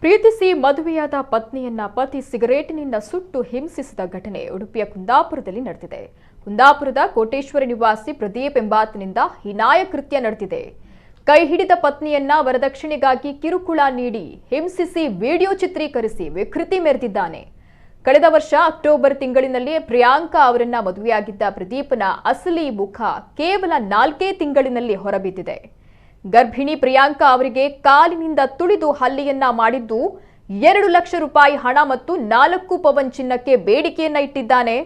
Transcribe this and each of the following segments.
ಪ್ರೀತಿಸಿ ಮದುವೆಯಾದ ಪತ್ನಿಯನ್ನ ಪತಿ ಸಿಗರೇಟಿನಿಂದ ಸುಟ್ಟು ಹಿಂಸಿಸಿದ ಘಟನೆ ಉಡುಪಿಯ ಕುಂದಾಪುರದಲ್ಲಿ ನಡೆದಿದೆ. ಕುಂದಾಪುರದ ಕೋಟೇಶ್ವರ ನಿವಾಸಿ ಪ್ರದೀಪ್ ಎಂಬಾತನಿಂದ ಹೀನಾಯ ಕೃತ್ಯ ನಡೆದಿದೆ. ಕೈ ಹಿಡಿದ ಪತ್ನಿಯನ್ನ ವರದಕ್ಷಿಣೆಗಾಗಿ ಕಿರುಕುಳ ನೀಡಿ ಹಿಂಸಿಸಿ ವಿಡಿಯೋ ಚಿತ್ರೀಕರಿಸಿ ವಿಕೃತಿ ಮೆರೆದಿದ್ದಾನೆ. ಕಳೆದ ವರ್ಷ ಅಕ್ಟೋಬರ್ ತಿಂಗಳಿನಲ್ಲಿ ಪ್ರಿಯಾಂಕಾ ಅವರನ್ನ ಮದುವೆಯಾಗಿದ್ದ ಪ್ರದೀಪ್ನ ಅಸಲಿ ಮುಖ ಕೇವಲ 4 ತಿಂಗಳಿನಲ್ಲಿ ಹೊರಬಿದ್ದಿದೆ. ಗರ್ಭಿಣಿ ಪ್ರಿಯಾಂಕಾ ಅವರಿಗೆ ಕಾಲಿನಿಂದ ತುಳಿದು ಹಲ್ಲೆಯನ್ನ ಮಾಡಿದ್ದು 2 ಲಕ್ಷ ರೂಪಾಯಿ ಹಣ ಮತ್ತು 4 ಪವನ್ ಚಿನ್ನಕ್ಕೆ ಬೇಡಿಕೆಯನ್ನ ಇಟ್ಟಿದ್ದಾನೆ.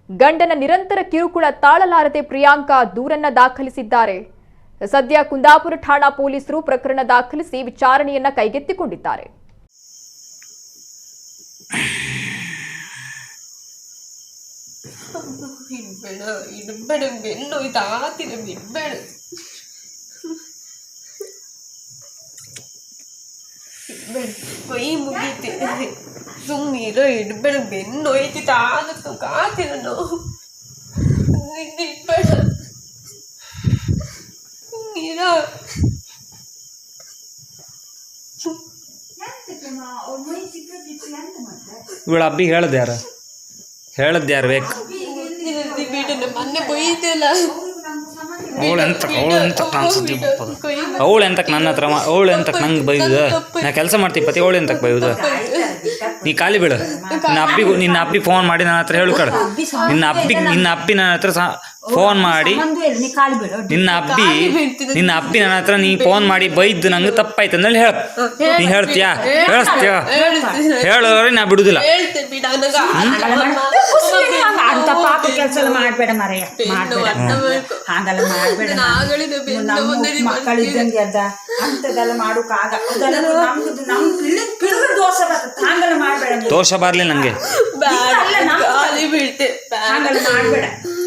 ಗಂಡನ ನಿರಂತರ ಕಿರುಕುಳ ತಾಳಲಾರದೆ ಪ್ರಿಯಾಂಕಾ ದೂರನ್ನ ದಾಖಲಿಸಿದ್ದಾರೆ. ಸದ್ಯ ಕುಂದಾಪುರ ಠಾಣಾ ಪೊಲೀಸರು ಪ್ರಕರಣ ದಾಖಲಿಸಿ ವಿಚಾರಣೆಯನ್ನ ಕೈಗೆತ್ತಿಕೊಂಡಿದ್ದಾರೆ. ಕೈ ಮುಗೀತಿ ಸುಮ್ಮನಿರೋ ಇಡ್ಬೇಡ ಬೆನ್ನು ಐತಿ ತಾನು ಕಾತಿನ ನೋವು ಇಡ್ಬೇಡ ನೀರೋ ಇವಳ ಅಬ್ಬಿ ಹೇಳ್ದ್ಯಾರು ಬೇಕು ಮೊನ್ನೆ ಬೈದಲ್ಲ ಅವಳು ಎಂತಕ್ಕೆ ನನ್ನ ಹತ್ರ ಅವಳು ಎಂತಕ್ಕೆ ನಂಗೆ ಬೈದ ನಾ ಕೆಲಸ ಮಾಡ್ತೀವಿ ಪತಿ ಅವಳು ಎಂತಕ್ಕೆ ಬೈದ ನೀ ಖಾಲಿ ಬಿಡು. ನಿನ್ನ ಅಬ್ಬಿ ಫೋನ್ ಮಾಡಿ ನನ್ನ ಹತ್ರ ಹೇಳು ಕಡ ನಿನ್ನ ಅಬ್ಬಿ ನನ್ನ ಹತ್ರ ಫೋನ್ ಮಾಡಿ ನಿನ್ನ ಅಬ್ಬಿ ನನ್ನ ಹತ್ರ ನೀ ಫೋನ್ ಮಾಡಿ ಬೈದು ನಂಗೆ ತಪ್ಪಾಯ್ತು ಅಂದೇಳಿ ನೀ ಹೇಳ್ತೀಯಾ ಹೇಳೋರಿ ನಾ ಬಿಡುದಿಲ್ಲ. ಕೆಲಸ ಮಾಡ್ಬೇಡ ಮರೆಯ ಹಾಗೆಲ್ಲ ಮಾಡ್ಬೇಡ. ಮಕ್ಕಳು ಇದ್ದಂಗೆ ಅದ ಅಂತದೆಲ್ಲ ಮಾಡೋಕಾಗ ದೋಷ ಬರ್ತದೆ. ಹಾಗೆಲ್ಲ ಮಾಡ್ಬೇಡ, ದೋಷ ಬರ್ಲಿ ನಂಗೆ ಬೀಳ್ತೆ ಹಾಗೆಲ್ಲ ಮಾಡ್ಬೇಡ.